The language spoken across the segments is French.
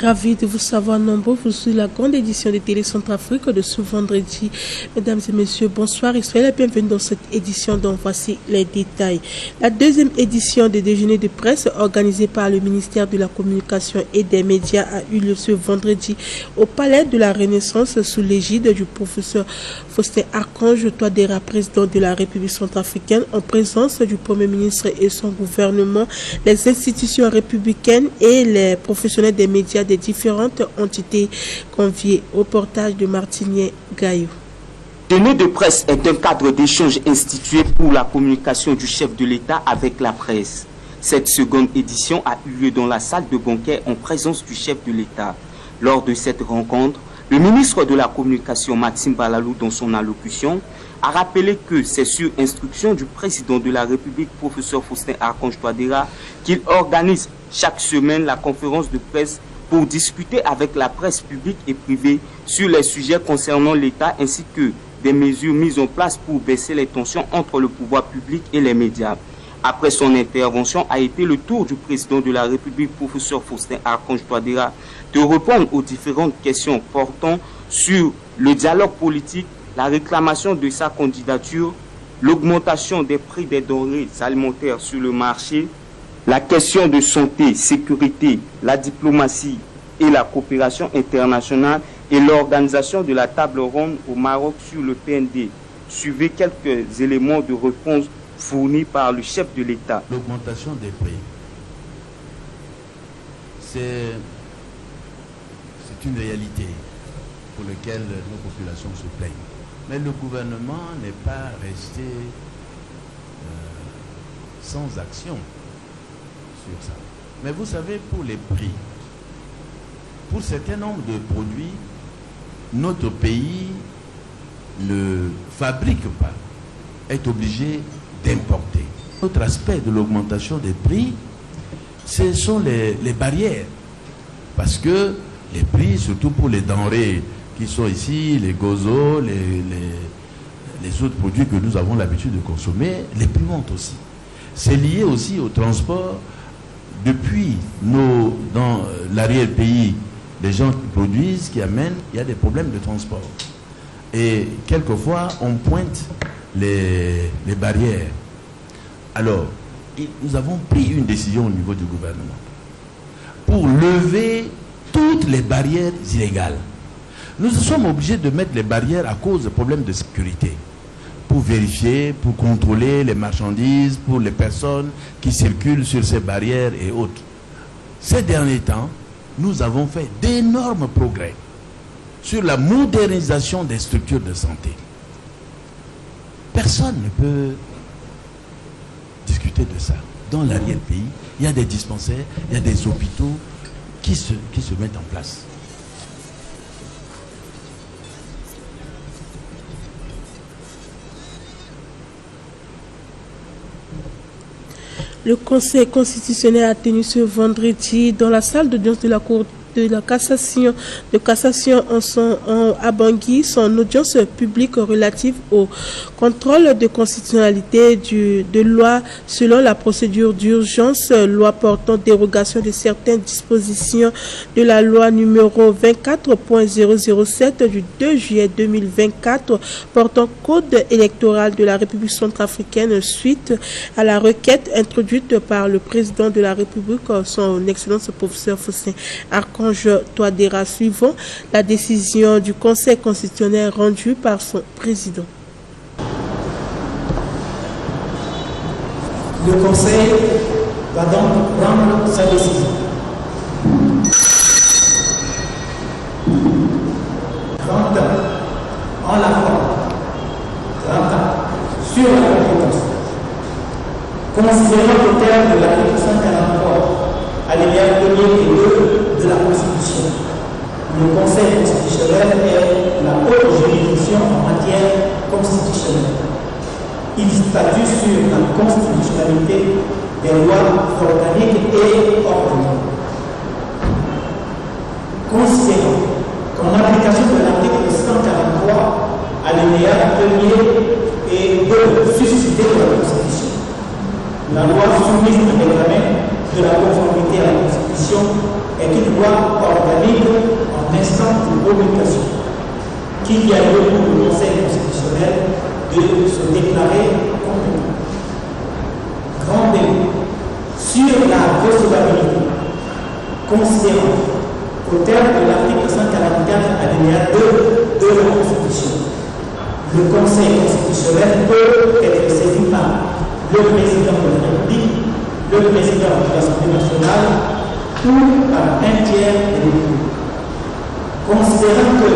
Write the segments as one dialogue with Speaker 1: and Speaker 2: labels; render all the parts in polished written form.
Speaker 1: Ravi de vous savoir nombreux pour suivre la grande édition de Télé Centrafrique de ce vendredi. Mesdames et messieurs, bonsoir et soyez les bienvenus dans cette édition dont voici les détails. La deuxième édition des déjeuners de presse organisée par le ministère de la Communication et des Médias a eu lieu ce vendredi au Palais de la Renaissance sous l'égide du professeur Faustin Archange Touadéra, président de la République centrafricaine, en présence du Premier ministre et son gouvernement, les institutions républicaines et les professionnels des médias des différentes entités conviées. Reportage de Martinier Gaillot.
Speaker 2: Le déjeuner de presse est un cadre d'échange institué pour la communication du chef de l'État avec la presse. Cette seconde édition a eu lieu dans la salle de banquet en présence du chef de l'État. Lors de cette rencontre, le ministre de la Communication, Maxime Balalou, dans son allocution, a rappelé que c'est sur instruction du président de la République, professeur Faustin Archange Touadéra, qu'il organise chaque semaine la conférence de presse pour discuter avec la presse publique et privée sur les sujets concernant l'État ainsi que des mesures mises en place pour baisser les tensions entre le pouvoir public et les médias. Après son intervention a été le tour du président de la République, professeur Faustin Archange Touadéra, de répondre aux différentes questions portant sur le dialogue politique, la réclamation de sa candidature, l'augmentation des prix des denrées alimentaires sur le marché, la question de santé, sécurité, la diplomatie et la coopération internationale et l'organisation de la table ronde au Maroc sur le PND. Suivez quelques éléments de réponse fournis par le chef de l'État.
Speaker 3: L'augmentation des prix, c'est une réalité pour laquelle nos populations se plaignent. Mais le gouvernement n'est pas resté sans action sur ça. Mais vous savez, pour les prix, pour certains nombres de produits, notre pays ne fabrique pas, est obligé d'importer. Autre aspect de l'augmentation des prix, ce sont les barrières. Parce que les prix, surtout pour les denrées qui sont ici, les gozos, les autres produits que nous avons l'habitude de consommer, les prix montent aussi. C'est lié aussi au transport. Depuis dans l'arrière-pays, les gens qui produisent, qui amènent, il y a des problèmes de transport. Et quelquefois, on pointe les barrières. Alors, nous avons pris une décision au niveau du gouvernement pour lever toutes les barrières illégales. Nous sommes obligés de mettre les barrières à cause de problèmes de sécurité, pour vérifier, pour contrôler les marchandises, pour les personnes qui circulent sur ces barrières et autres. Ces derniers temps, nous avons fait d'énormes progrès sur la modernisation des structures de santé. Personne ne peut discuter de ça. Dans l'arrière-pays, il y a des dispensaires, il y a des hôpitaux qui se mettent en place.
Speaker 1: Le Conseil constitutionnel a tenu ce vendredi dans la salle d'audience de la Cour de cassation à Bangui son audience publique relative au contrôle de constitutionnalité de loi selon la procédure d'urgence, loi portant dérogation de certaines dispositions de la loi numéro 24.007 du 2 juillet 2024 portant code électoral de la République centrafricaine suite à la requête introduite par le président de la République, son Excellence professeur Faustin Archange Touadéra, suivant la décision du Conseil constitutionnel rendue par son président.
Speaker 4: Le Conseil va donc rendre sa décision. En la forme, sur la compétence. Considérant le terme de l'article 143, alinéa 1er et 2 de la Constitution, le Conseil constitutionnel est la haute juridiction en matière constitutionnelle. Il statue sur la constitutionnalité des lois organiques et ordinaires. Considérant qu'en application de l'article 143, alinéa 1er et 2 suscité de la Constitution, la loi soumise à l'examen de la conformité à la Constitution est est une loi organique en instance de promulgation qu'il y a lieu pour le Conseil constitutionnel de se déclarer compétent. Grand débat sur la recevabilité, considérant qu'au terme de l'article 144 alinéa 2 de la Constitution, le Conseil constitutionnel peut être saisi par le président de la République, le président de l'Assemblée nationale ou par un tiers des députés. Considérant que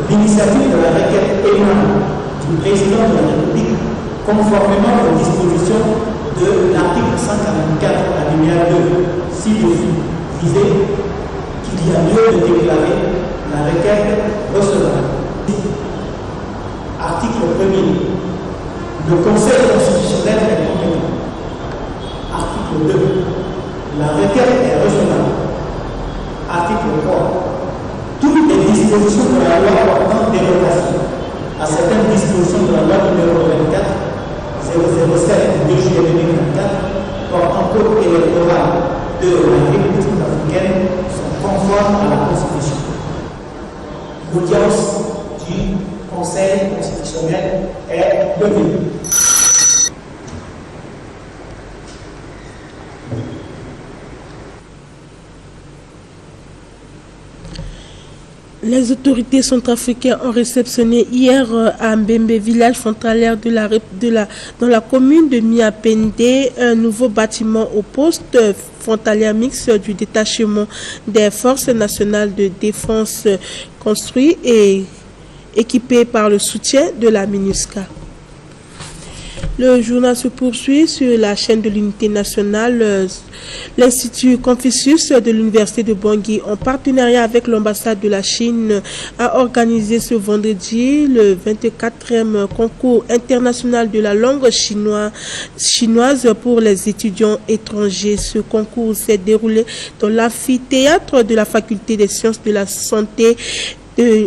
Speaker 4: l'initiative de la requête émane du président de la République, conformément aux dispositions de l'article 144 alinéa 2 ci-dessus visé, qu'il y a lieu de déclarer la requête recevable. Article 1er. Le Conseil constitutionnel est compétent. Article 2. La requête est recevable. Article 3. Toutes les dispositions de la loi portant dérogation à certaines dispositions de la loi numéro 24 007 du 2 juillet 2024 portant code électoral de la République centrafricaine sont conformes à la Constitution. L'audience du Conseil constitutionnel est levée.
Speaker 1: Les autorités centrafricaines ont réceptionné hier à Mbembe, village frontalier dans la commune de Miapende, un nouveau bâtiment au poste frontalier mixte du détachement des forces nationales de défense construit et équipé par le soutien de la MINUSCA. Le journal se poursuit sur la chaîne de l'unité nationale. L'Institut Confucius de l'Université de Bangui, en partenariat avec l'ambassade de la Chine, a organisé ce vendredi le 24e concours international de la langue chinoise pour les étudiants étrangers. Ce concours s'est déroulé dans l'amphithéâtre de la faculté des sciences de la santé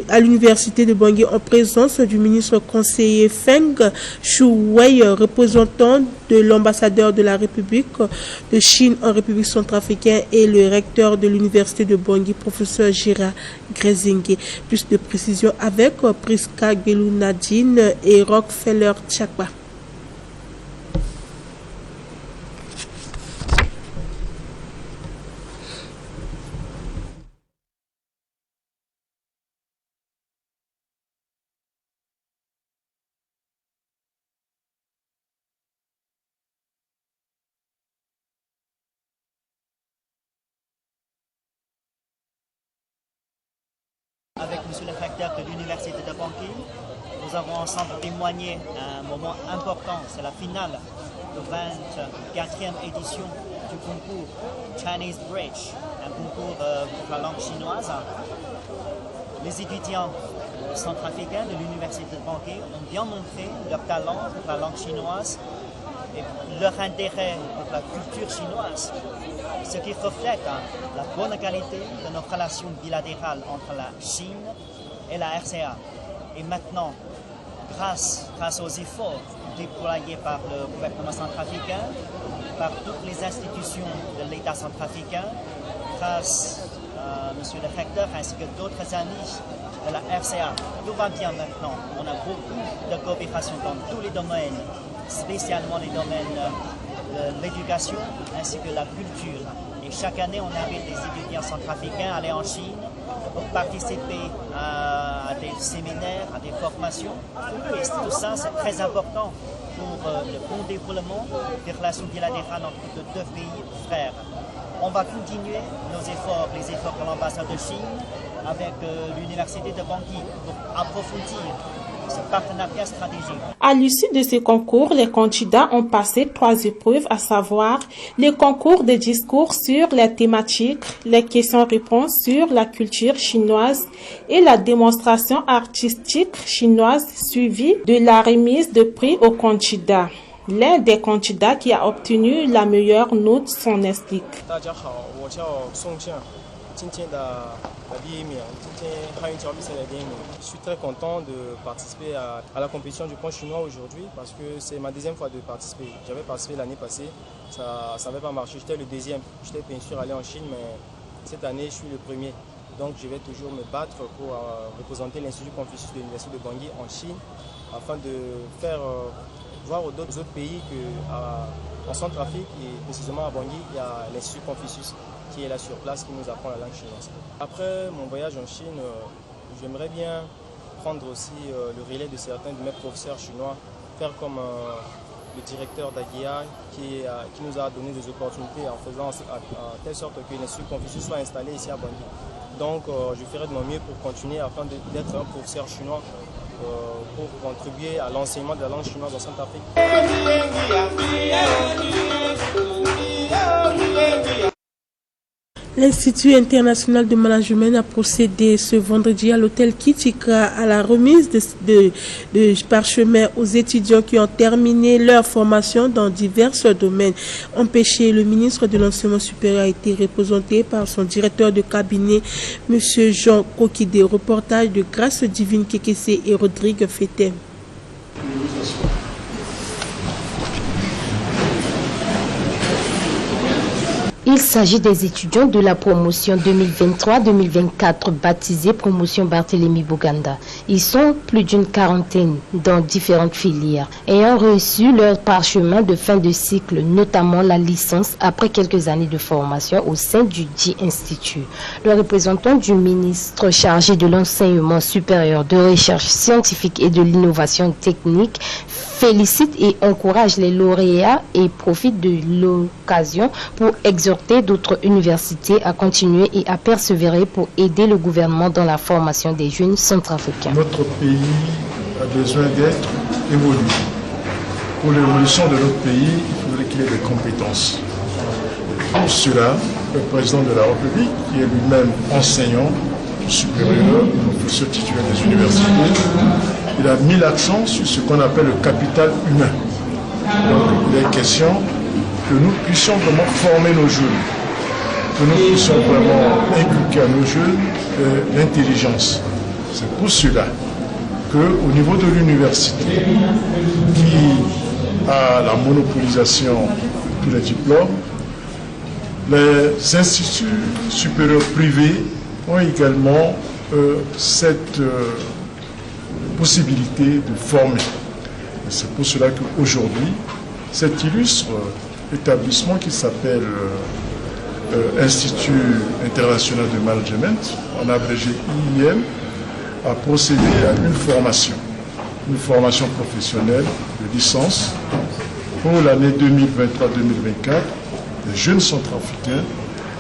Speaker 1: à l'université de Bangui en présence du ministre conseiller Feng Shuwei, représentant de l'ambassadeur de la République de Chine en République centrafricaine et le recteur de l'université de Bangui, professeur Gira Grezingue. Plus de précisions avec Priska Gelou Nadine et Rockefeller Tchakba.
Speaker 5: Avec M. le recteur de l'université de Bangui, nous avons ensemble témoigné un moment important, c'est la finale de 24e édition du concours Chinese Bridge, un concours pour la langue chinoise. Les étudiants centrafricains de l'université de Bangui ont bien montré leur talent pour la langue chinoise et leur intérêt pour la culture chinoise, ce qui reflète la bonne qualité de nos relations bilatérales entre la Chine et la RCA. Et maintenant, grâce aux efforts déployés par le gouvernement centrafricain, par toutes les institutions de l'État centrafricain, grâce à M. le recteur ainsi que d'autres amis de la RCA, tout va bien maintenant. On a beaucoup de coopération dans tous les domaines, spécialement les domaines de l'éducation ainsi que la culture. Et chaque année, on invite des étudiants centrafricains à aller en Chine pour participer à des séminaires, à des formations. Et tout ça, c'est très important pour le bon développement des relations bilatérales entre les deux pays frères. On va continuer nos efforts, les efforts de l'ambassade de Chine avec l'université de Bangui pour approfondir ce partenariat stratégique.
Speaker 6: À l'issue de ce concours, les candidats ont passé 3 épreuves, à savoir les concours de discours sur les thématiques, les questions-réponses sur la culture chinoise et la démonstration artistique chinoise suivie de la remise de prix aux candidats. L'un des candidats qui a obtenu la meilleure note s'en explique.
Speaker 7: Je suis très content de participer à la compétition du pont chinois aujourd'hui parce que c'est ma deuxième fois de participer. J'avais participé l'année passée, ça n'avait pas marché, j'étais le deuxième. J'étais bien sûr allé en Chine, mais cette année, je suis le premier. Donc je vais toujours me battre pour représenter l'Institut Confucius de l'Université de Bangui en Chine, afin de faire voir aux autres pays qu'en Centrafrique et précisément à Bangui, il y a l'Institut Confucius qui est là sur place, qui nous apprend la langue chinoise. Après mon voyage en Chine, j'aimerais bien prendre aussi le relais de certains de mes professeurs chinois, faire comme le directeur d'Aguiar qui nous a donné des opportunités en faisant en telle sorte que l'Institut Confucius soit installé ici à Bangui. Donc je ferai de mon mieux pour continuer afin d'être un professeur chinois pour contribuer à l'enseignement de la langue chinoise en Centrafrique.
Speaker 1: L'Institut international de management a procédé ce vendredi à l'hôtel Kitika à la remise de parchemins aux étudiants qui ont terminé leur formation dans divers domaines. Empêché, le ministre de l'Enseignement supérieur a été représenté par son directeur de cabinet, M. Jean Kokide. Reportage de Grâce Divine Kekese et Rodrigue Fetem.
Speaker 8: Il s'agit des étudiants de la promotion 2023-2024 baptisée promotion Barthélemy Boganda. Ils sont plus d'une quarantaine dans différentes filières, ayant reçu leur parchemin de fin de cycle, notamment la licence après quelques années de formation au sein du dit institut. Le représentant du ministre chargé de l'enseignement supérieur, de recherche scientifique et de l'innovation technique félicite et encourage les lauréats et profite de l'occasion pour exhorter d'autres universités à continuer et à persévérer pour aider le gouvernement dans la formation des jeunes centrafricains.
Speaker 9: Notre pays a besoin d'être évolué. Pour l'évolution de notre pays, il faudrait qu'il ait des compétences. Pour cela, le président de la République, qui est lui-même enseignant supérieur, professeur titulaire des universités, il a mis l'accent sur ce qu'on appelle le capital humain. Donc il est question que nous puissions vraiment former nos jeunes, que nous puissions vraiment inculquer à nos jeunes l'intelligence. C'est pour cela qu'au niveau de l'université, qui a la monopolisation de tous les diplômes, les instituts supérieurs privés ont également cette possibilité de former. C'est pour cela qu'aujourd'hui, cet illustre établissement qui s'appelle Institut international de management, en abrégé IIM, a procédé à une formation professionnelle de licence pour l'année 2023-2024 des jeunes centrafricains.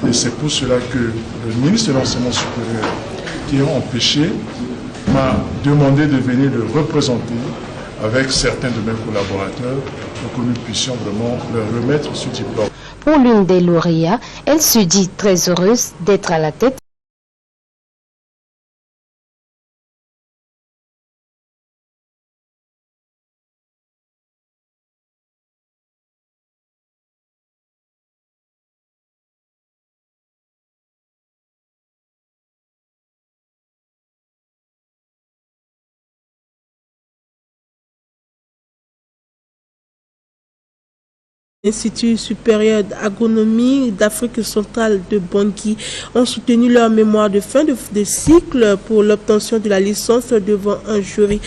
Speaker 9: Et c'est pour cela que le ministre de l'Enseignement supérieur, qui est empêché, m'a demandé de venir le représenter avec certains de mes collaborateurs pour que nous puissions vraiment leur remettre ce diplôme.
Speaker 8: Pour l'une des lauréats, elle se dit très heureuse d'être à la tête
Speaker 1: L'Institut supérieur d'agronomie d'Afrique centrale de Bangui ont soutenu leur mémoire de fin de cycle pour l'obtention de la licence devant un jury.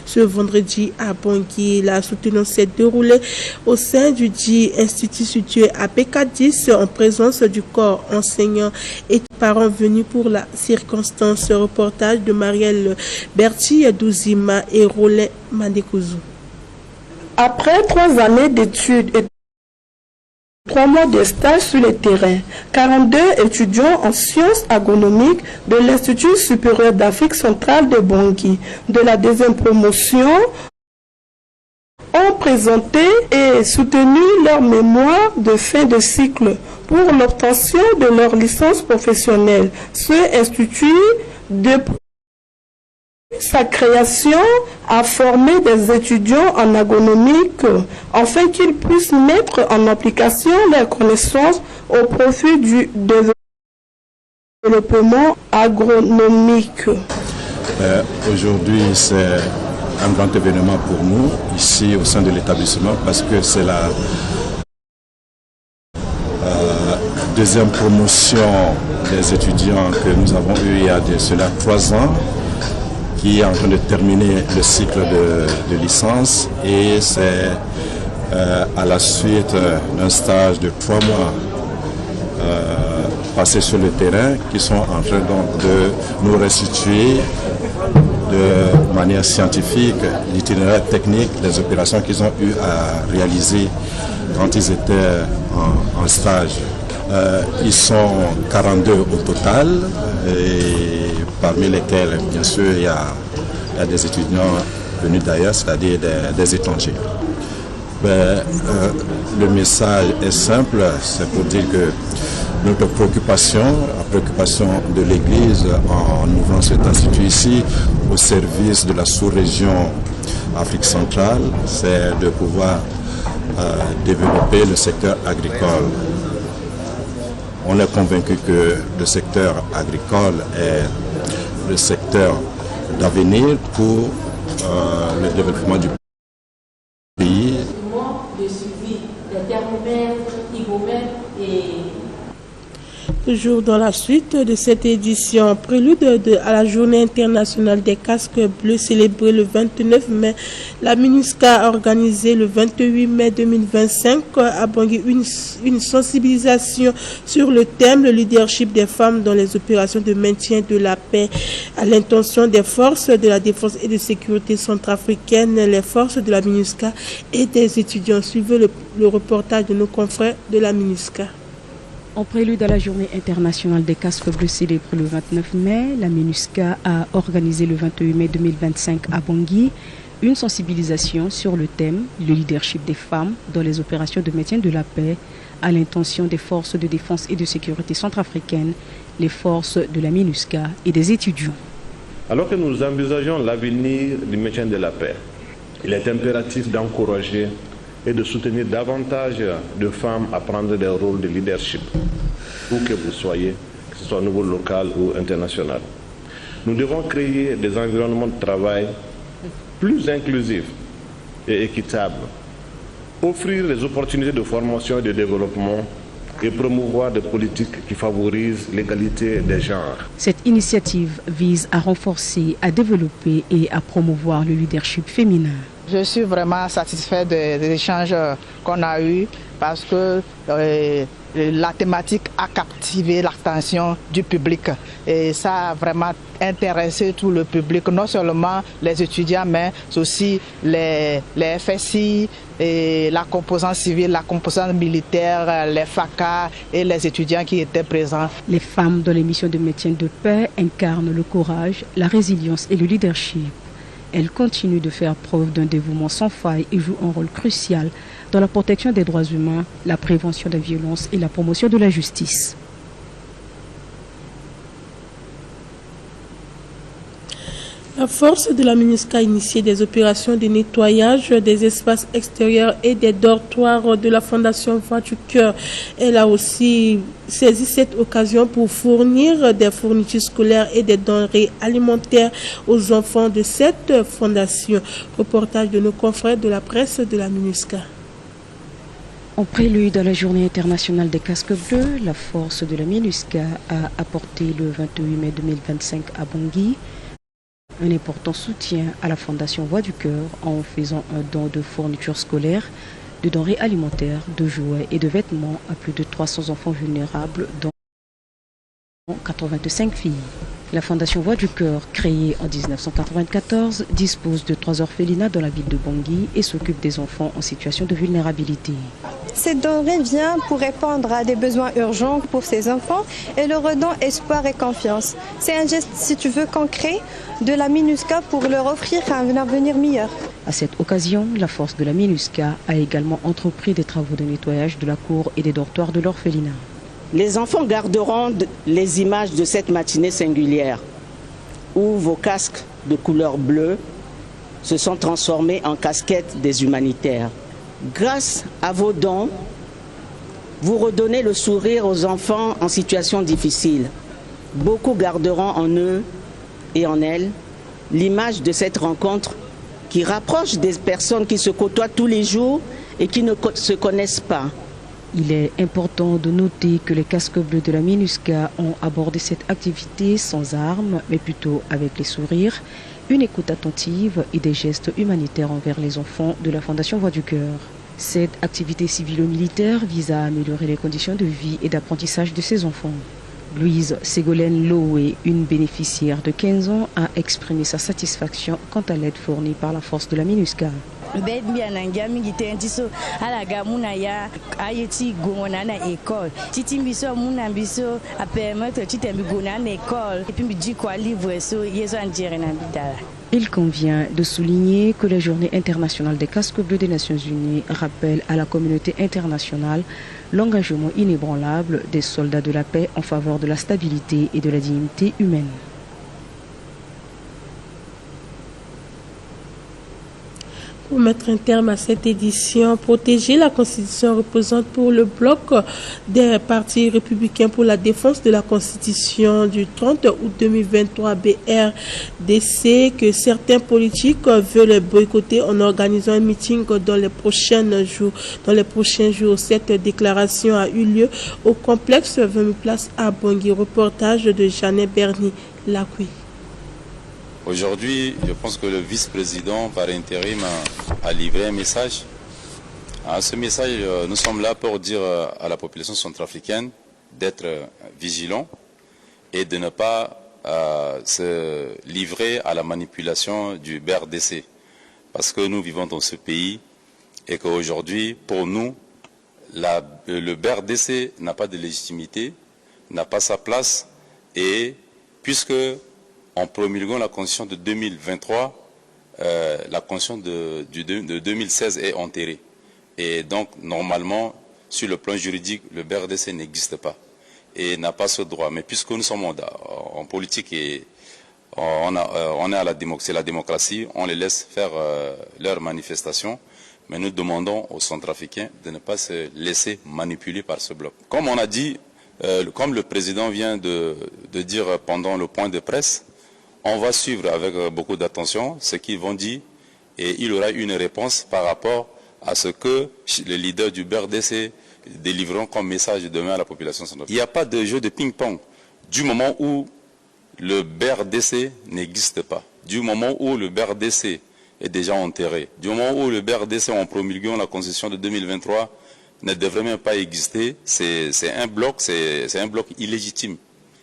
Speaker 1: Ce vendredi à Bangui, la soutenance s'est déroulée au sein du dit institut situé à PK10 en présence du corps enseignant et parents venus pour la circonstance. Reportage de Marielle Berti Douzima et Roland Mandekouzu.
Speaker 10: Après 3 années d'études et 3 mois de stage sur le terrain, 42 étudiants en sciences agronomiques de l'Institut supérieur d'Afrique centrale de Bangui de la 2e promotion ont présenté et soutenu leur mémoire de fin de cycle pour l'obtention de leur licence professionnelle. Ce institut depuis sa création a formé des étudiants en agronomique afin qu'ils puissent mettre en application leurs connaissances au profit du développement agronomique.
Speaker 11: Aujourd'hui, c'est un grand événement pour nous ici au sein de l'établissement parce que c'est la deuxième promotion des étudiants que nous avons eu il y a de cela 3 ans, qui est en train de terminer le cycle de licence, et c'est à la suite d'un stage de 3 mois passé sur le terrain qui sont en train donc de nous restituer de manière scientifique l'itinéraire technique des opérations qu'ils ont eu à réaliser quand ils étaient en stage. Ils sont 42 au total, et parmi lesquels, bien sûr, il y a des étudiants venus d'ailleurs, c'est-à-dire des étrangers. Le message est simple, c'est pour dire que notre préoccupation, la préoccupation de l'Église en ouvrant cet institut ici au service de la sous-région Afrique centrale, c'est de pouvoir développer le secteur agricole. On est convaincu que le secteur agricole est le secteur d'avenir pour le développement du pays.
Speaker 12: De suivi des thermomètres, hygomètres et...
Speaker 1: Toujours dans la suite de cette édition, prélude à la journée internationale des casques bleus célébrée le 29 mai, la MINUSCA a organisé le 28 mai 2025 à Bangui une sensibilisation sur le thème « Le leadership des femmes dans les opérations de maintien de la paix » à l'intention des forces de la défense et de sécurité centrafricaine, les forces de la MINUSCA et des étudiants. Suivez le reportage de nos confrères de la MINUSCA.
Speaker 13: En prélude à la journée internationale des casques bleus célébrée le 29 mai, la MINUSCA a organisé le 28 mai 2025 à Bangui une sensibilisation sur le thème « Le leadership des femmes dans les opérations de maintien de la paix » à l'intention des forces de défense et de sécurité centrafricaines, les forces de la MINUSCA et des étudiants.
Speaker 14: Alors que nous envisageons l'avenir du maintien de la paix, il est impératif d'encourager et de soutenir davantage de femmes à prendre des rôles de leadership, où que vous soyez, que ce soit au niveau local ou international. Nous devons créer des environnements de travail plus inclusifs et équitables, offrir des opportunités de formation et de développement et promouvoir des politiques qui favorisent l'égalité des genres.
Speaker 13: Cette initiative vise à renforcer, à développer et à promouvoir le leadership féminin.
Speaker 15: Je suis vraiment satisfait des échanges qu'on a eus parce que la thématique a captivé l'attention du public et ça a vraiment intéressé tout le public, non seulement les étudiants mais aussi les FSI et la composante civile, la composante militaire, les FACA et les étudiants qui étaient présents.
Speaker 13: Les femmes dans les missions de maintien de paix incarnent le courage, la résilience et le leadership. Elles continuent de faire preuve d'un dévouement sans faille et jouent un rôle crucial dans la protection des droits humains, la prévention des violences et la promotion de la justice.
Speaker 1: La force de la MINUSCA a initié des opérations de nettoyage des espaces extérieurs et des dortoirs de la Fondation Voix du Cœur. Elle a aussi saisi cette occasion pour fournir des fournitures scolaires et des denrées alimentaires aux enfants de cette fondation. Reportage de nos confrères de la presse de la MINUSCA.
Speaker 13: En prélude à la journée internationale des casques bleus, la force de la MINUSCA a apporté le 28 mai 2025 à Bangui un important soutien à la Fondation Voix du Cœur en faisant un don de fournitures scolaires, de denrées alimentaires, de jouets et de vêtements à plus de 300 enfants vulnérables, dont 85 filles. La Fondation Voix du Cœur, créée en 1994, dispose de 3 orphelinats dans la ville de Bangui et s'occupe des enfants en situation de vulnérabilité.
Speaker 16: Cette denrée vient pour répondre à des besoins urgents pour ces enfants et leur redonne espoir et confiance. C'est un geste, si tu veux, concret de la MINUSCA pour leur offrir un avenir meilleur.
Speaker 13: À cette occasion, la force de la MINUSCA a également entrepris des travaux de nettoyage de la cour et des dortoirs de l'orphelinat.
Speaker 17: Les enfants garderont les images de cette matinée singulière où vos casques de couleur bleue se sont transformés en casquettes des humanitaires. Grâce à vos dons, vous redonnez le sourire aux enfants en situation difficile. Beaucoup garderont en eux et en elles l'image de cette rencontre qui rapproche des personnes qui se côtoient tous les jours et qui ne se connaissent pas.
Speaker 13: Il est important de noter que les casques bleus de la MINUSCA ont abordé cette activité sans armes, mais plutôt avec les sourires, une écoute attentive et des gestes humanitaires envers les enfants de la Fondation Voix du Cœur. Cette activité civilo-militaire vise à améliorer les conditions de vie et d'apprentissage de ces enfants. Louise Ségolène Loé, une bénéficiaire de 15 ans, a exprimé sa satisfaction quant à l'aide fournie par la force de la MINUSCA. Il convient de souligner que la Journée internationale des casques bleus des Nations Unies rappelle à la communauté internationale l'engagement inébranlable des soldats de la paix en faveur de la stabilité et de la dignité humaine.
Speaker 1: Pour mettre un terme à cette édition, protéger la Constitution représente pour le bloc des partis républicains pour la défense de la Constitution du 30 août 2023 BRDC que certains politiques veulent boycotter en organisant un meeting dans les prochains jours. Cette déclaration a eu lieu au complexe 20 Place à Bangui. Reportage de Jeannet Berny-Lacoué.
Speaker 18: Aujourd'hui, je pense que le vice-président par intérim a livré un message. Ce message, nous sommes là pour dire à la population centrafricaine d'être vigilant et de ne pas se livrer à la manipulation du BRDC. Parce que nous vivons dans ce pays et qu'aujourd'hui, pour nous, le BRDC n'a pas de légitimité, n'a pas sa place, et puisque en promulguant la Constitution de 2023, la Constitution de 2016 est enterrée. Et donc, normalement, sur le plan juridique, le BRDC n'existe pas et n'a pas ce droit. Mais puisque nous sommes en politique et on est à c'est la démocratie, on les laisse faire leurs manifestations. Mais nous demandons aux Centrafricains de ne pas se laisser manipuler par ce bloc. Comme on a dit, comme le président vient de dire pendant le point de presse, on va suivre avec beaucoup d'attention ce qu'ils vont dire et il y aura une réponse par rapport à ce que les leaders du BRDC délivreront comme message demain à la population centrafricaine. Il n'y a pas de jeu de ping-pong du moment où le BRDC n'existe pas, du moment où le BRDC est déjà enterré, du moment où le BRDC en promulguant la Constitution de 2023 ne devrait même pas exister. C'est un bloc illégitime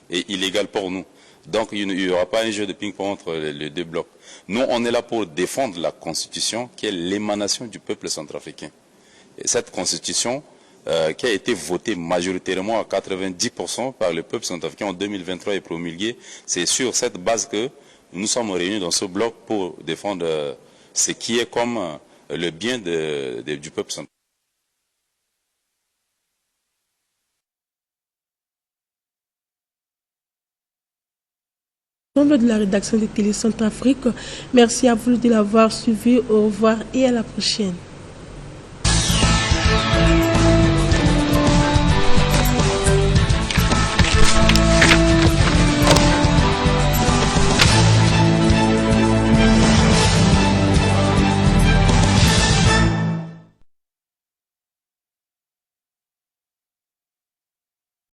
Speaker 18: et illégal pour nous. Donc il n'y aura pas un jeu de ping-pong entre les deux blocs. Nous, on est là pour défendre la Constitution qui est l'émanation du peuple centrafricain. Et cette Constitution qui a été votée majoritairement à 90% par le peuple centrafricain en 2023 et promulguée, c'est sur cette base que nous sommes réunis dans ce bloc pour défendre ce qui est comme le bien du peuple centrafricain.
Speaker 1: De la rédaction de Télé Centrafrique. Merci à vous de l'avoir suivi. Au revoir et à la prochaine.